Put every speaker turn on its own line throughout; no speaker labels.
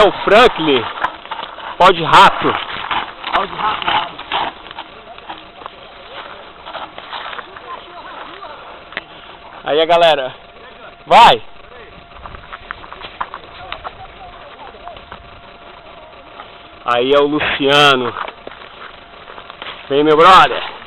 é o Franklin, pau de rato.
Pau de rato.
Aí a galera, vai! Aí é o Luciano. Vem, meu brother.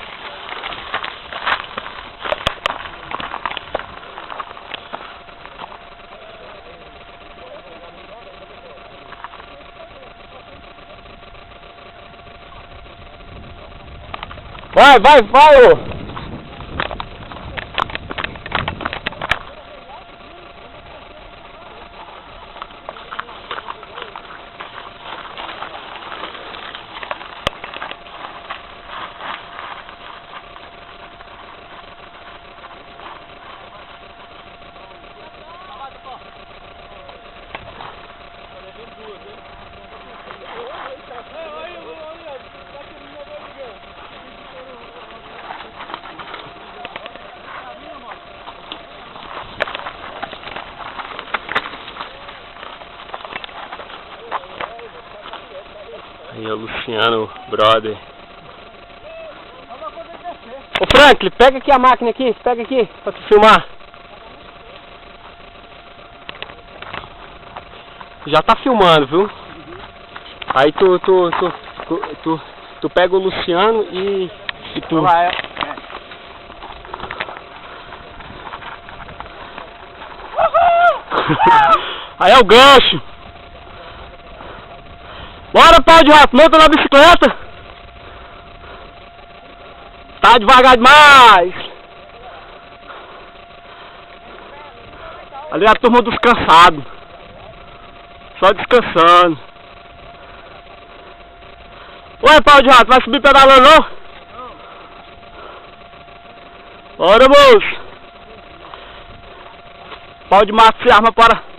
Vai, vai, vai, ô! Aí é o Luciano, brother. Ô Franklin, pega aqui a máquina aqui, pega aqui pra tu filmar. Já tá filmando, viu? Aí tu pega o Luciano e tu...
Vai,
Aí é o gancho. Bora, pau de rato, monta na bicicleta. Tá devagar demais. Ali é a turma dos cansados. Só descansando. Ué, pau de rato, vai subir pedalando não? Bora, moço. Pau de mato se arma para